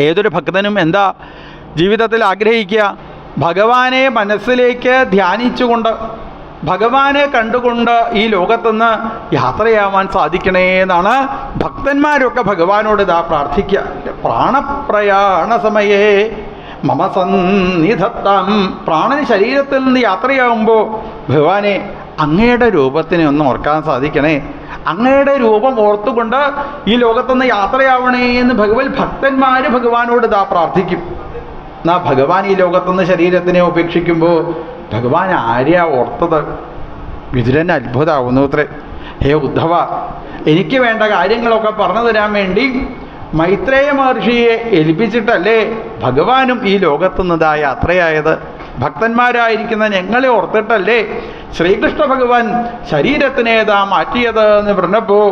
ഏതൊരു ഭക്തനും എന്താ ജീവിതത്തിൽ ആഗ്രഹിക്കുക? ഭഗവാനെ മനസ്സിലേക്ക് ധ്യാനിച്ചുകൊണ്ട് ഭഗവാനെ കണ്ടുകൊണ്ട് ഈ ലോകത്തുനിന്ന് യാത്രയാവാൻ സാധിക്കണേ എന്നാണ് ഭക്തന്മാരൊക്കെ ഭഗവാനോട് ഇതാ പ്രാർത്ഥിക്കുക. പ്രാണപ്രയാണ സമയേ മമ സന്നിധത്താം. പ്രാണന് ശരീരത്തിൽ നിന്ന് യാത്രയാവുമ്പോൾ ഭഗവാനെ അങ്ങയുടെ രൂപത്തിനെ ഒന്ന് ഓർക്കാൻ സാധിക്കണേ, അങ്ങയുടെ രൂപം ഓർത്തുകൊണ്ട് ഈ ലോകത്തുനിന്ന് യാത്രയാവണേ എന്ന് ഭക്തന്മാർ ഭഗവാനോട് ഇതാ പ്രാർത്ഥിക്കും. എന്നാ ഭഗവാൻ ഈ ലോകത്തുനിന്ന് ശരീരത്തിനെ ഉപേക്ഷിക്കുമ്പോൾ ഭഗവാൻ ആരെയാ ഓർത്തത്? വിതുരൻ അത്ഭുതമാവുന്നു അത്രേ. ഹേ ഉദ്ധവ, എനിക്ക് വേണ്ട കാര്യങ്ങളൊക്കെ പറഞ്ഞു തരാൻ വേണ്ടി മൈത്രേയ മഹർഷിയെ ഏൽപ്പിച്ചിട്ടല്ലേ ഭഗവാനും ഈ ലോകത്തുനിന്നതാ യാത്രയായത്? ഭക്തന്മാരായിരിക്കുന്ന ഞങ്ങളെ ഓർത്തിട്ടല്ലേ ശ്രീകൃഷ്ണ ഭഗവാൻ ശരീരത്തിനേതാ മാറ്റിയത് എന്ന് പറഞ്ഞപ്പോൾ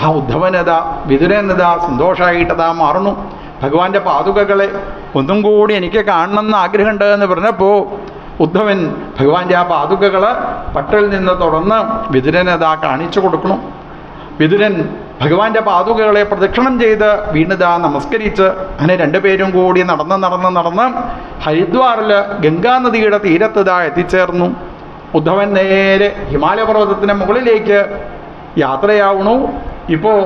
ആ ഉദ്ധവനതാ വിതുരനതാ സന്തോഷമായിട്ടതാ മാറുന്നു. ഭഗവാന്റെ പാതുകകളെ ഒന്നും കൂടി എനിക്ക് കാണണമെന്ന് ആഗ്രഹമുണ്ട് എന്ന് പറഞ്ഞപ്പോൾ ഉദ്ധവൻ ഭഗവാന്റെ ആ പാതുകകൾ പട്ടിൽ നിന്ന് തുറന്ന് വിതുരനതാ കാണിച്ചു കൊടുക്കണം. വിതുരൻ ഭഗവാന്റെ പാതുകകളെ പ്രദക്ഷിണം ചെയ്ത് വീണതാ നമസ്കരിച്ച് അങ്ങനെ രണ്ടുപേരും കൂടി നടന്ന് ഹരിദ്വാറിൽ ഗംഗാനദിയുടെ തീരത്തതാ എത്തിച്ചേർന്നു. ഉദ്ധവൻ നേരെ ഹിമാലയ പർവ്വതത്തിന് മുകളിലേക്ക് യാത്രയാവണു. ഇപ്പോൾ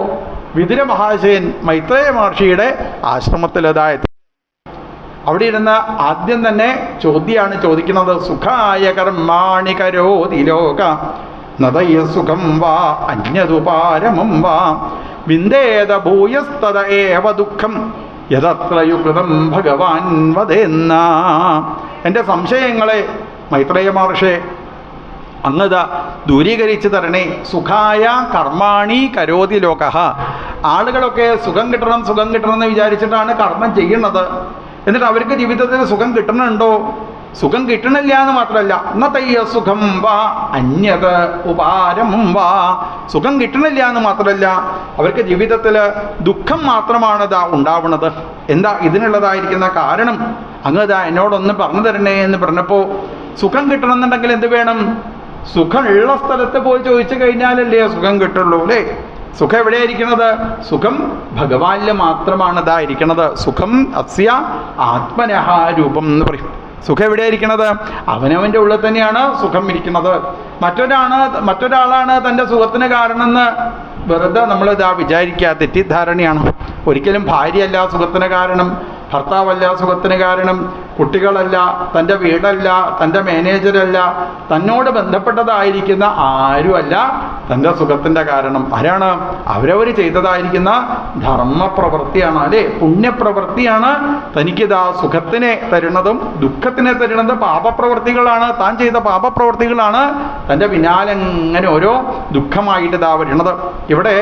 വിതുര മഹാശയൻ മൈത്രേയ മഹർഷിയുടെ ആശ്രമത്തിലതായെത്തി. അവിടെ ഇരുന്ന് ആദ്യം തന്നെ ചോദ്യമാണ് ചോദിക്കുന്നത്. സുഖായ കർമാണി കരോതി ലോക നദയ സുഖം വാ അന്യതുപാരമം വാ വിന്ദേത ഭൂയസ്തത ഏവ ദുഃഖം യതത്ര യുകൃതം ഭഗവാൻ വദേന്ന. എൻ്റെ സംശയങ്ങളെ മൈത്രേയ മഹർഷി അങ്ങത ദൂരീകരിച്ച് തരണേ. സുഖായ കർമാണി കരോതി ലോക. ആളുകളൊക്കെ സുഖം കിട്ടണം എന്ന് വിചാരിച്ചിട്ടാണ് കർമ്മം ചെയ്യുന്നത്. എന്നിട്ട് അവർക്ക് ജീവിതത്തിൽ സുഖം കിട്ടണുണ്ടോ? സുഖം കിട്ടണില്ല എന്ന് മാത്രമല്ല, നതയ്യ സുഖം വാ അന്യത് ഉപാരമം വാ. സുഖം കിട്ടണില്ല എന്ന് മാത്രമല്ല, അവർക്ക് ജീവിതത്തിൽ ദുഃഖം മാത്രമാണ് ഉണ്ടാവുന്നത്. എന്താ ഇതിനുള്ളതായിരിക്കുന്ന കാരണം? അങ്ങതാ എന്നോടൊന്ന് പറഞ്ഞു തരണേ എന്ന് പറഞ്ഞപ്പോൾ സുഖം കിട്ടണമെന്നുണ്ടെങ്കിൽ എന്ത് വേണം? സുഖമുള്ള സ്ഥലത്ത് പോയി ചോദിച്ചു കഴിഞ്ഞാലല്ലേ സുഖം കിട്ടുള്ളൂ അല്ലേ? സുഖം എവിടെയായിരിക്കണത്? സുഖം ഭഗവാനിൽ മാത്രമാണ് ഇരിക്കണത്. സുഖം അസ്യ ആത്മനഃ രൂപം എന്ന് പറയും. സുഖം എവിടെയായിരിക്കണത്? അവനവൻ്റെ ഉള്ളിൽ തന്നെയാണ് സുഖം ഇരിക്കുന്നത്. മറ്റൊരാളാണ് തൻ്റെ സുഖത്തിന് കാരണമെന്ന് വെറുതെ നമ്മളിതാ വിചാരിക്കുക. തെറ്റിദ്ധാരണയാണ്. ഒരിക്കലും ഭാര്യയല്ല സുഖത്തിന് കാരണം, ഭർത്താവല്ല സുഖത്തിന് കാരണം, കുട്ടികളല്ല, തൻ്റെ വീടല്ല, തൻ്റെ മാനേജരല്ല, തന്നോട് ബന്ധപ്പെട്ടതായിരിക്കുന്ന ആരുമല്ല തൻ്റെ സുഖത്തിൻ്റെ കാരണം. ആരാണ്? അവരവർ ചെയ്തതായിരിക്കുന്ന ധർമ്മപ്രവൃത്തിയാണ് അല്ലേ, പുണ്യപ്രവൃത്തിയാണ് തനിക്കിതാ സുഖത്തിനെ തരുന്നതും ദുഃഖത്തിനെ തരുന്നത് പാപപ്രവൃത്തികളാണ്. താൻ ചെയ്ത പാപപ്രവൃത്തികളാണ് തൻ്റെ പിന്നാലെ ഇങ്ങനെ ഓരോ ദുഃഖമായിട്ട് വരുന്നത്. ഇവിടെ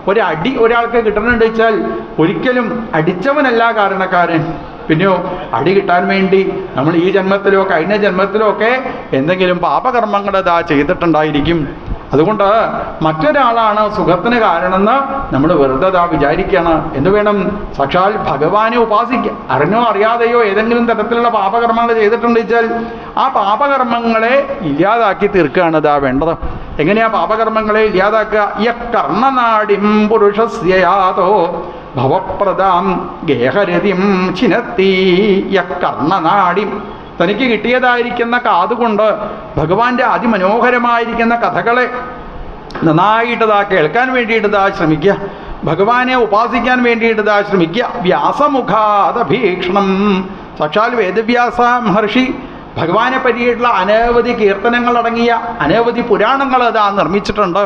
ഒരടി ഒരാൾക്ക് കിട്ടണമെന്ന് വെച്ചാൽ ഒരിക്കലും അടിച്ചവനല്ല കാരണക്കാരൻ. പിന്നെയോ അടി കിട്ടാൻ വേണ്ടി നമ്മൾ ഈ ജന്മത്തിലോ കഴിഞ്ഞ ജന്മത്തിലോ ഒക്കെ എന്തെങ്കിലും പാപകർമ്മങ്ങൾ ചെയ്തിട്ടുണ്ടായിരിക്കും. അതുകൊണ്ട് മറ്റൊരാളാണ് സുഖത്തിന് കാരണമെന്ന് നമ്മൾ വെറുതെ വിചാരിക്കുകയാണ്. എന്ത് വേണം? സാക്ഷാൽ ഭഗവാനെ ഉപാസിക്കുക. അറിഞ്ഞോ അറിയാതെയോ ഏതെങ്കിലും തരത്തിലുള്ള പാപകർമ്മങ്ങൾ ചെയ്തിട്ടുണ്ട് വെച്ചാൽ ആ പാപകർമ്മങ്ങളെ ഇല്ലാതാക്കി തീർക്കുകയാണ് വേണ്ടത്. എങ്ങനെയാ പാപകർമ്മങ്ങളെ ഇല്ലാതാക്കുക? യകർണനാടിം പുരുഷസ്യയാതോ ഭവപ്രദാം ഗേഹരതിം ചിനത്തി. യകർണനാടിം, തനിക്ക് കിട്ടിയതായിരിക്കുന്ന കാതുകൊണ്ട് ഭഗവാന്റെ അതിമനോഹരമായിരിക്കുന്ന കഥകളെ നന്നായിട്ടതാ കേൾക്കാൻ വേണ്ടിയിട്ടതാ ശ്രമിക്കുക. ഭഗവാനെ ഉപാസിക്കാൻ വേണ്ടിയിട്ടതാ ശ്രമിക്കുക. വ്യാസമുഖാദഭീക്ഷണം. സാക്ഷാൽ വേദവ്യാസ മഹർഷി ഭഗവാനെ പറ്റിയിട്ടുള്ള അനവധി കീർത്തനങ്ങളടങ്ങിയ അനവധി പുരാണങ്ങൾ നിർമ്മിച്ചിട്ടുണ്ട്.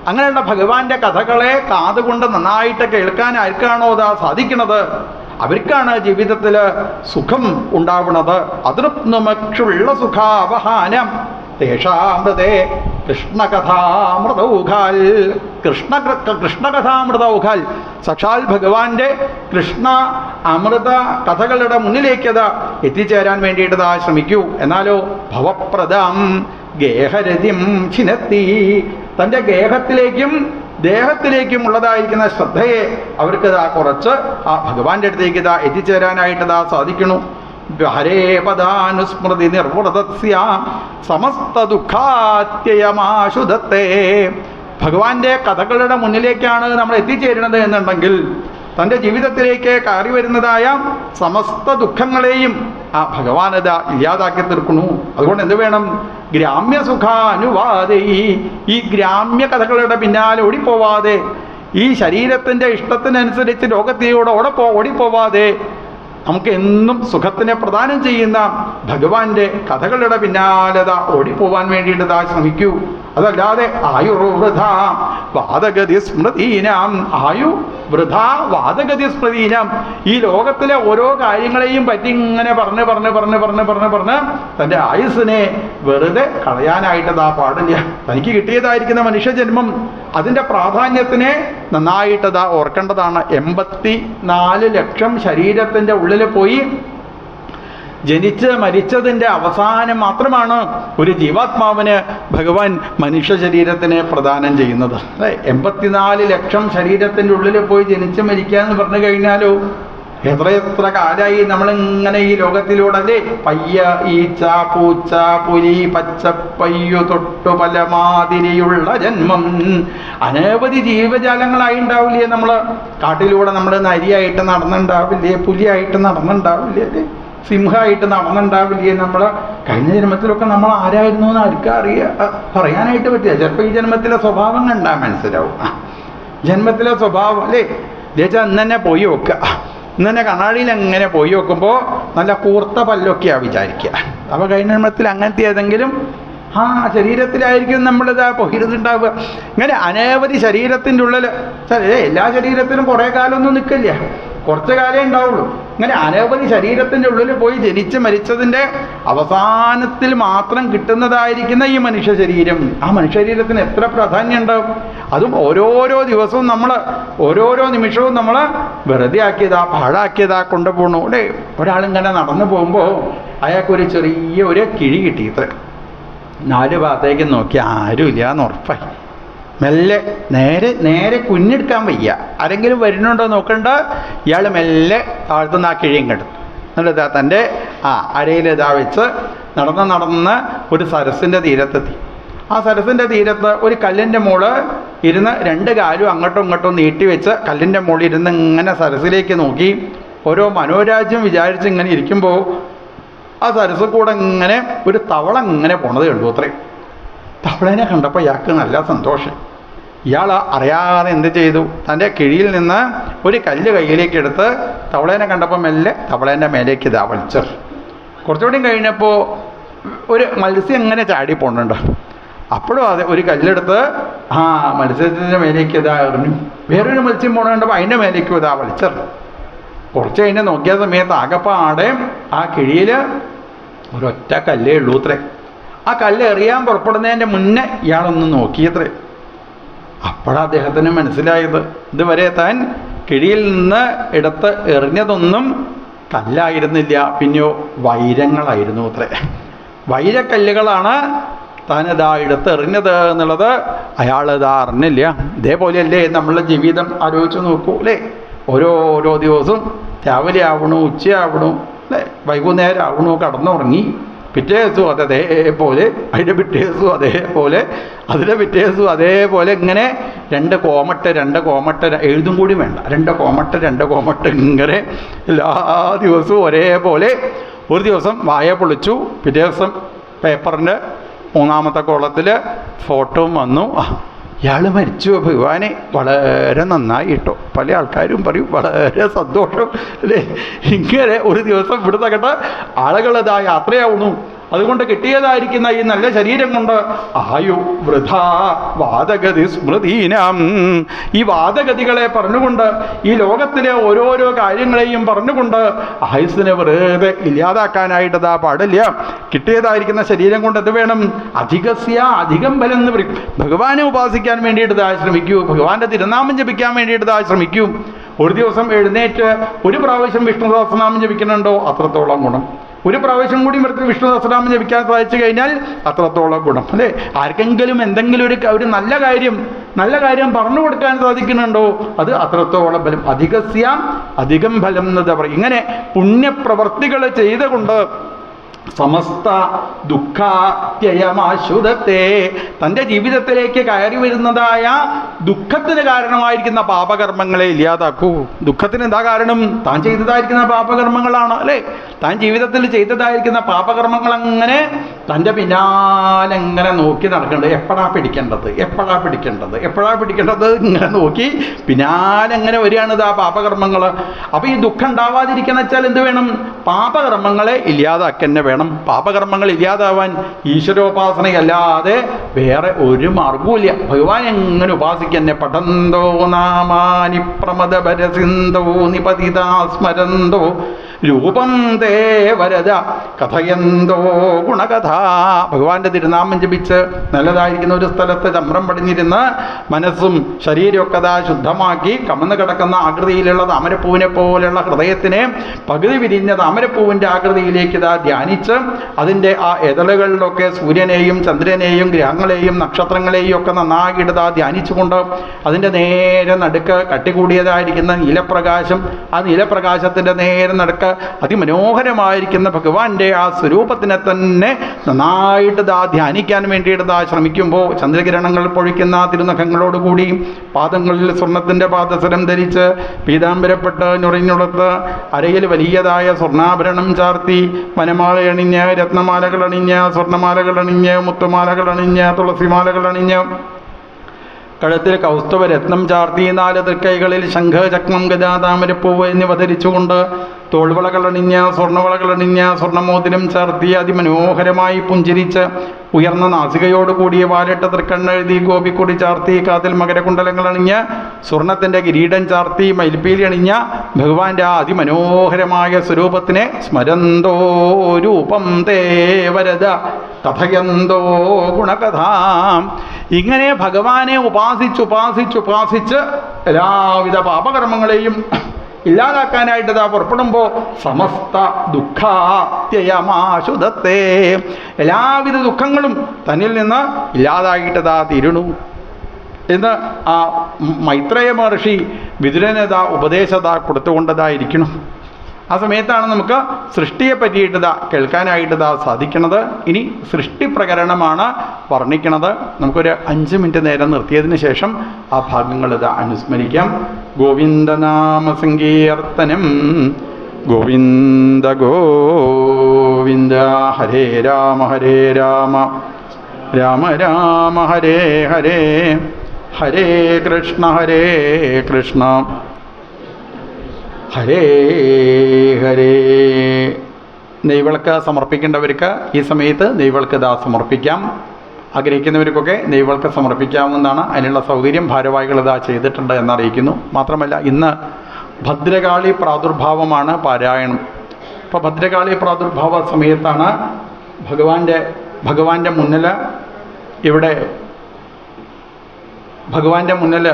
അങ്ങനെയുള്ള ഭഗവാന്റെ കഥകളെ കാതുകൊണ്ട് നന്നായിട്ട് കേൾക്കാൻ ആർക്കാണോ സാധിക്കുന്നത് അവർക്കാണ് ജീവിതത്തിൽ സുഖം ഉണ്ടാവുന്നത്. അതൃപ്നുമക്ഷുള്ള സുഖാവഹാനം തേഷാമൃതേ കൃഷ്ണകഥാമൃതൗഘാൽ. കൃഷ്ണകഥാമൃതൗഘാൽ സാക്ഷാൽ ഭഗവാന്റെ കൃഷ്ണ അമൃത കഥകളുടെ മുന്നിലേക്ക് എത്തിച്ചേരാൻ വേണ്ടിയിട്ട് ശ്രമിക്കൂ. എന്നാലോ ഭവപ്രദം ഗേഹരതിം ചിനത്തി. തൻ്റെ ഗേഹത്തിലേക്കും ദേഹത്തിലേക്കും ഉള്ളതായിരിക്കുന്ന ശ്രദ്ധയെ അവർക്ക് കുറച്ച് ആ ഭഗവാന്റെ അടുത്തേക്ക് എത്തിച്ചേരാനായിട്ട് സാധിക്കണു. ഹരേ പദാനുസ്മൃതി നിർവൃതസ്യ സമസ്ത ദുഃഖാത്യയമാശുധത്തെ. ഭഗവാന്റെ കഥകളുടെ മുന്നിലേക്കാണ് നമ്മൾ എത്തിച്ചേരുന്നത് എന്നുണ്ടെങ്കിൽ തൻ്റെ ജീവിതത്തിലേക്ക് കയറി വരുന്നതായ സമസ്ത ദുഃഖങ്ങളെയും ആ ഭഗവാനത ഇല്ലാതാക്കി തീർക്കുന്നു. അതുകൊണ്ട് എന്ത് വേണം? ഗ്രാമ്യ സുഖാനുവാദേ, ഈ ഗ്രാമ്യ കഥകളുടെ പിന്നാലെ ഓടിപ്പോവാതെ, ഈ ശരീരത്തിൻ്റെ ഇഷ്ടത്തിനനുസരിച്ച് ലോകത്തിലൂടെ ഓടിപ്പോവാതെ നമുക്ക് എന്നും സുഖത്തിനെ പ്രദാനം ചെയ്യുന്ന ഭഗവാന്റെ കഥകളുടെ പിന്നാലത ഓടിപ്പോവാൻ വേണ്ടിയിട്ട് ശ്രമിക്കൂ. അതല്ലാതെ ആയുർവൃഥ വാദഗതി സ്മൃതീനാം, ആയു വൃഥ വാദഗതി സ്മൃതീനാം, ഈ ലോകത്തിലെ ഓരോ കാര്യങ്ങളെയും പറ്റി ഇങ്ങനെ പറഞ്ഞ് തൻ്റെ ആയുസ്സിനെ വെറുതെ കളയാനായിട്ടതാ പാടില്ല. തനിക്ക് കിട്ടിയതായിരിക്കുന്ന മനുഷ്യജന്മം അതിൻ്റെ പ്രാധാന്യത്തിനെ നന്നായിട്ടതാ ഓർക്കേണ്ടതാണ്. 84 ലക്ഷം ശരീരത്തിൻ്റെ ഉള്ളിൽ പോയി ജനിച്ച് മരിച്ചതിൻ്റെ അവസാനം മാത്രമാണ് ഒരു ജീവാത്മാവിന് ഭഗവാൻ മനുഷ്യ ശരീരത്തിനെ പ്രദാനം ചെയ്യുന്നത്. 84 ലക്ഷം ശരീരത്തിൻ്റെ ഉള്ളിൽ പോയി ജനിച്ച് മരിക്കുക എന്ന് പറഞ്ഞു കഴിഞ്ഞാലോ എത്ര കാലമായി നമ്മളിങ്ങനെ ഈ ലോകത്തിലൂടെ അല്ലേ? പയ്യ, ഈച്ച, പൂച്ച, പുലി, പച്ചപ്പയ്യു തൊട്ടു പല മാതിരിയുള്ള ജന്മം. അനവധി ജീവജാലങ്ങളായി ഉണ്ടാവില്ലേ? നമ്മൾ കാട്ടിലൂടെ നമ്മൾ നരിയായിട്ട് നടന്നുണ്ടാവില്ലേ? പുലിയായിട്ട് നടന്നുണ്ടാവില്ലേ? അല്ലേ? സിംഹമായിട്ട് നടന്നുണ്ടാവില്ലേ? നമ്മൾ കഴിഞ്ഞ ജന്മത്തിലൊക്കെ നമ്മൾ ആരായിരുന്നു എന്ന് ആർക്കും പറയാനായിട്ട് പറ്റില്ല. ചിലപ്പോൾ ഈ ജന്മത്തിലെ സ്വഭാവം കണ്ടാൽ മനസ്സിലാവും. ജന്മത്തിലെ സ്വഭാവം അല്ലേ? ചേച്ചാ ഇന്ന് തന്നെ പോയി നോക്കുക. ഇന്ന് തന്നെ കണ്ണാടിയിൽ എങ്ങനെ പോയി നോക്കുമ്പോൾ നല്ല കൂർത്ത പല്ലൊക്കെയാണ് വിചാരിക്കുക. അപ്പോൾ കഴിഞ്ഞ ജന്മത്തിൽ അങ്ങനത്തെ ഏതെങ്കിലും ശരീരത്തിലായിരിക്കും നമ്മളിതാ പൊഹിരുന്നുണ്ടാവുക. ഇങ്ങനെ അനവധി ശരീരത്തിൻ്റെ ഉള്ളിൽ എല്ലാ ശരീരത്തിലും കുറേ കാലമൊന്നും നിൽക്കില്ല, കുറച്ച് കാലേ ഉണ്ടാവുള്ളൂ. ഇങ്ങനെ അനവധി ശരീരത്തിൻ്റെ ഉള്ളിൽ പോയി ജനിച്ച് മരിച്ചതിൻ്റെ അവസാനത്തിൽ മാത്രം കിട്ടുന്നതായിരിക്കുന്ന ഈ മനുഷ്യ ശരീരം, ആ മനുഷ്യ ശരീരത്തിന് എത്ര പ്രാധാന്യം ഉണ്ടാവും. അതും ഓരോരോ ദിവസവും നമ്മൾ ഓരോരോ നിമിഷവും നമ്മൾ വെറുതെ ആക്കിയതാ പാഴാക്കിയതാ കൊണ്ടുപോകണു. അല്ലേ? ഒരാളിങ്ങനെ നടന്നു പോകുമ്പോൾ അയാൾക്കൊരു ചെറിയ കിഴി കിട്ടി. ഇത്ര 4 ഭാഗത്തേക്ക് നോക്കി ആരുമില്ല എന്ന് ഉറപ്പായി. മെല്ലെ നേരെ കുഞ്ഞെടുക്കാൻ വയ്യ, ആരെങ്കിലും വരുന്നുണ്ടോ നോക്കണ്ട. ഇയാൾ മെല്ലെ താഴ്ത്തുന്ന ആ കിഴിയും കിട്ടും. എന്നിട്ട് തൻ്റെ അരയിൽ വെച്ച് നടന്ന് ഒരു സരസിൻ്റെ തീരത്തെത്തി. ആ സരസിൻ്റെ തീരത്ത് ഒരു കല്ലിൻ്റെ മുകളിൽ ഇരുന്ന് 2 കാലും അങ്ങോട്ടും ഇങ്ങോട്ടും നീട്ടിവെച്ച് കല്ലിൻ്റെ മുകളിൽ ഇരുന്ന് ഇങ്ങനെ സരസിലേക്ക് നോക്കി ഓരോ മനോരാജ്യം വിചാരിച്ച് ഇങ്ങനെ ഇരിക്കുമ്പോൾ ആ സരസിൽ കൂടെ ഇങ്ങനെ ഒരു തവള ഇങ്ങനെ പോണത് കണ്ടു. അത്രയും തവളേനെ കണ്ടപ്പോൾ ഇയാൾക്ക് നല്ല സന്തോഷം. ഇയാൾ അറിയാതെ എന്ത് ചെയ്തു? തൻ്റെ കിഴിയിൽ നിന്ന് ഒരു കല്ല് കയ്യിലേക്ക് എടുത്ത് തവളേനെ കണ്ടപ്പോൾ മെല്ലെ തവളേൻ്റെ മേലേക്ക് വലിച്ചർ. കുറച്ചുകൂടി കഴിഞ്ഞപ്പോൾ ഒരു മത്സ്യം ഇങ്ങനെ ചാടി പോണുണ്ട്. അപ്പോഴും അതെ ഒരു കല്ലെടുത്ത് മത്സ്യത്തിൻ്റെ മേലേക്ക് എറിഞ്ഞു. വേറൊരു മത്സ്യം പോണുണ്ടപ്പോൾ അതിൻ്റെ മേലേക്ക് വലിച്ചർ. കുറച്ച് കഴിഞ്ഞ് നോക്കിയ സമയത്ത് ആകപ്പാടെ ആ കിഴിയിൽ ഒരൊറ്റ കല്ലേ ഉള്ളൂ. അത്രേ. ആ കല്ല് എറിയാൻ പുറപ്പെടുന്നതിൻ്റെ മുന്നേ ഇയാളൊന്ന് നോക്കിയത്രേ. അപ്പോഴാണ് അദ്ദേഹത്തിന് മനസ്സിലായത് ഇതുവരെ താൻ കിഴിയിൽ നിന്ന് എടുത്ത് എറിഞ്ഞതൊന്നും കല്ലായിരുന്നില്ല, പിന്നെയോ വൈരങ്ങളായിരുന്നു. അത്രേ. വൈരക്കല്ലുകളാണ് താനിതാ എടുത്ത് എറിഞ്ഞത് എന്നുള്ളത് അയാളിതാ അറിഞ്ഞില്ല. ഇതേപോലെയല്ലേ നമ്മളുടെ ജീവിതം ആലോചിച്ച് നോക്കൂ. അല്ലേ? ഓരോ ദിവസവും രാവിലെ ആവണു, ഉച്ചയാവണു, അല്ലേ? വൈകുന്നേരം ആവണു, കടന്നുറങ്ങി. പിറ്റേ ദിവസവും അതേപോലെ, അതിൻ്റെ പിറ്റേ ദിവസവും അതേപോലെ, അതിൻ്റെ പിറ്റേ ദിവസവും അതേപോലെ, ഇങ്ങനെ 2 കോമട്ട് എഴുതും കൂടി വേണ്ട, 2 കോമട്ട് ഇങ്ങനെ എല്ലാ ദിവസവും ഒരേപോലെ. ഒരു ദിവസം വായ പൊളിച്ചു, പിറ്റേ ദിവസം പേപ്പറിൻ്റെ 3ാമത്തെ കോളത്തിൽ ഫോട്ടോയും വന്നു. ഇയാൾ മരിച്ചു, ഭഗവാനെ വളരെ നന്നായി കേട്ടോ. പല ആൾക്കാരും പറയും വളരെ സന്തോഷം അല്ലേ. ഇങ്ങനെ ഒരു ദിവസം ഇവിടുന്ന് കേട്ട ആളുകളതാ യാത്രയാവുന്നു. അതുകൊണ്ട് കിട്ടിയതായിരിക്കുന്ന ഈ നല്ല ശരീരം കൊണ്ട് ആയു വൃഥാ വാദഗതി സ്മൃതീനാം, ഈ വാദഗതികളെ പറഞ്ഞുകൊണ്ട് ഈ ലോകത്തിലെ ഓരോരോ കാര്യങ്ങളെയും പറഞ്ഞുകൊണ്ട് ആയുസ്സിനെ വെറുതെ ഇല്ലാതാക്കാനായിട്ടതാ പാടില്ല. കിട്ടിയതായിരിക്കുന്ന ശരീരം കൊണ്ട് എന്ത് വേണം? അധികം ബലം എന്ന് പറയും. ഭഗവാനെ ഉപാസിക്കാൻ വേണ്ടിയിട്ടതാ ശ്രമിക്കൂ, ഭഗവാന്റെ തിരുനാമം ജപിക്കാൻ വേണ്ടിയിട്ടതാ ശ്രമിക്കൂ. ഒരു ദിവസം എഴുന്നേറ്റ് ഒരു പ്രാവശ്യം വിഷ്ണു സഹസ്രനാമം ജപിക്കുന്നുണ്ടോ അത്രത്തോളം ഗുണം. ഒരു പ്രാവശ്യം കൂടി വിഷ്ണു സഹസ്രനാമം ജപിക്കാൻ സാധിച്ചു കഴിഞ്ഞാൽ അത്രത്തോളം ഗുണം. അല്ലേ? ആർക്കെങ്കിലും എന്തെങ്കിലും ഒരു നല്ല കാര്യം പറഞ്ഞു കൊടുക്കാൻ സാധിക്കുന്നുണ്ടോ അത് അത്രത്തോളം ബലം. അധികം ഫലം എന്നതാ പറയും. ഇങ്ങനെ പുണ്യപ്രവർത്തികൾ ചെയ്തുകൊണ്ട് സമസ്ത ദുഃഖാത്യയമാശുദ്ധത്തെ തൻ്റെ ജീവിതത്തിലേക്ക് കയറി വരുന്നതായ ദുഃഖത്തിന് കാരണമായിരിക്കുന്ന പാപകർമ്മങ്ങളെ ഇല്ലാതാക്കൂ. ദുഃഖത്തിന് എന്താ കാരണം? താൻ ചെയ്തതായിരിക്കുന്ന പാപകർമ്മങ്ങളാണ് അല്ലേ? താൻ ജീവിതത്തിൽ ചെയ്തതായിരിക്കുന്ന പാപകർമ്മങ്ങൾ അങ്ങനെ തൻ്റെ പിന്നാലെ എങ്ങനെ നോക്കി നടക്കേണ്ടത്, എപ്പോഴാ പിടിക്കേണ്ടത് ഇങ്ങനെ നോക്കി പിന്നാലെ എങ്ങനെ വരികയാണിത് ആ പാപകർമ്മങ്ങൾ. അപ്പോൾ ഈ ദുഃഖം ഉണ്ടാവാതിരിക്കണം വെച്ചാൽ എന്ത് വേണം? പാപകർമ്മങ്ങളെ ഇല്ലാതാക്കന്നെ വേണം. പാപകർമ്മങ്ങൾ ഇല്ലാതാവാൻ ഈശ്വരോപാസനയല്ലാതെ വേറെ ഒരു മാർഗവുമില്ല. ഭഗവാൻ എങ്ങനെ ഉപാസിക്കന്നെ? പഠന്തോ നാമാനി പ്രമദപരസിന്ധോ നിപതിതാ സ്മരന്തോ രൂപം തേ വരദ കഥയന്തോ ഗുണകഥ. ഭഗവാന്റെ തിരുനാമം ജപിച്ച് നല്ലതായിരിക്കുന്ന ഒരു സ്ഥലത്ത് ചമ്രം പടിഞ്ഞിരുന്ന് മനസ്സും ശരീരമൊക്കെ ശുദ്ധമാക്കി കമന്ന് കിടക്കുന്ന ആകൃതിയിലുള്ള താമരപ്പൂവിനെ പോലെയുള്ള ഹൃദയത്തിനെ പകുതി വിരിഞ്ഞ താമരപ്പൂവിൻ്റെ ആകൃതിയിലേക്ക് ധ്യാനിച്ച് അതിൻ്റെ ആ എതളുകളിലൊക്കെ സൂര്യനെയും ചന്ദ്രനെയും ഗ്രഹങ്ങളെയും നക്ഷത്രങ്ങളെയും ഒക്കെ നന്നായിട്ട് ധ്യാനിച്ചുകൊണ്ട് അതിൻ്റെ നേരെ നടുക്ക് കട്ടികൂടിയതായിരിക്കുന്ന നീലപ്രകാശം, ആ നീലപ്രകാശത്തിൻ്റെ നേരെ നടുക്ക് അതിമനോഹരമായിരിക്കുന്ന ഭഗവാന്റെ ആ സ്വരൂപത്തിനെ തന്നെ നന്നായിട്ട് ധ്യാനിക്കാൻ വേണ്ടിയിട്ട് ശ്രമിക്കുമ്പോൾ ചന്ദ്രകിരണങ്ങൾ പൊഴിക്കുന്ന തിരുനഖങ്ങളോടുകൂടി പാദങ്ങളിൽ സ്വർണത്തിൻ്റെ പാദസരം ധരിച്ച് പീതാംബരപ്പെട്ട് ഞൊറിഞ്ഞുളത്ത് അരയിൽ വലിയതായ സ്വർണ്ണാഭരണം ചാർത്തി വനമാല അണിഞ്ഞ് രത്നമാലകൾ അണിഞ്ഞ് സ്വർണ്ണമാലകൾ അണിഞ്ഞ് മുത്തുമാലകൾ അണിഞ്ഞ് തുളസിമാലകൾ അണിഞ്ഞ് കഴുത്തിൽ കൗസ്തുഭ രത്നം ചാർത്തി 4 തൃക്കൈകളിൽ ശംഖ് ചക്രം ഗദാ താമരപ്പൂവ് എന്നിവ ധരിച്ചുകൊണ്ട് തോൾവളകളണിഞ്ഞ് സ്വർണ്ണവളകളണിഞ്ഞ് സ്വർണ്ണമോതിരം ചാർത്തി അതിമനോഹരമായി പുഞ്ചിരിച്ച് ഉയർന്ന നാസികയോടുകൂടിയ വാലിട്ട തൃക്കണ്ണെഴുതി ഗോപിക്കൊടി ചാർത്തി കാതിൽ മകരകുണ്ടലങ്ങൾ അണിഞ്ഞ് സ്വർണത്തിൻ്റെ കിരീടം ചാർത്തി മയിൽപ്പീലി അണിഞ്ഞ ഭഗവാന്റെ ആ അതിമനോഹരമായ സ്വരൂപത്തിനെ സ്മരന്തോ രൂപം തേ വരദ കഥയന്തോ ഗുണകഥാം. ഇങ്ങനെ ഭഗവാനെ ഉപാസിച്ച് എല്ലാവിധ പാപകർമ്മങ്ങളെയും ഇല്ലാതാക്കാനായിട്ട് പുറപ്പെടുമ്പോൾ സമസ്ത ദുഃഖാത്യയമാശുദ്ധത്തെ എല്ലാവിധ ദുഃഖങ്ങളും തന്നിൽ നിന്ന് ഇല്ലാതായിട്ട് തീരണു എന്ന് ആ മൈത്രേയ മഹർഷി വിതുരന് ഉപദേശത കൊടുത്തുകൊണ്ടതായിരിക്കണം. ആ സമയത്താണ് നമുക്ക് സൃഷ്ടിയെ പറ്റിയിട്ട് കേൾക്കാനായിട്ട് സാധിക്കുന്നത്. ഇനി സൃഷ്ടി പ്രകരണമാണ് വർണ്ണിക്കുന്നത്. നമുക്കൊരു 5 മിനിറ്റ് നേരം നിർത്തിയതിന് ശേഷം ആ ഭാഗങ്ങൾ അനുസ്മരിക്കാം. ഗോവിന്ദനാമ സങ്കീർത്തനം ഗോവിന്ദ ഗോവിന്ദ. ഹരേ രാമ രാമ രാമ ഹരേ ഹരേ, ഹരേ കൃഷ്ണ ഹരേ ഹരേ. നെയ്വിളക്ക് സമർപ്പിക്കേണ്ടവർക്ക് ഈ സമയത്ത് നെയ്വിളക്ക് സമർപ്പിക്കാം. ആഗ്രഹിക്കുന്നവർക്കൊക്കെ നെയ്വിളക്ക് സമർപ്പിക്കാവുന്നതാണ്. അതിനുള്ള സൗകര്യം ഭാരവാഹികൾ ചെയ്തിട്ടുണ്ട് എന്നറിയിക്കുന്നു. മാത്രമല്ല ഇന്ന് ഭദ്രകാളി പ്രാദുർഭാവമാണ് പാരായണം. അപ്പോൾ ഭദ്രകാളി പ്രാദുർഭാവ സമയത്താണ് ഭഗവാന്റെ മുന്നിൽ ഇവിടെ ഭഗവാന്റെ മുന്നിൽ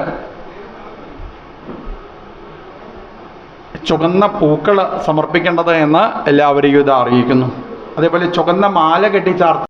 ചുവന്ന പൂക്കൾ സമർപ്പിക്കേണ്ടത് എന്ന് എല്ലാവരെയും അറിയിക്കുന്നു. അതേപോലെ ചുവന്ന മാല കെട്ടി ചാർത്തി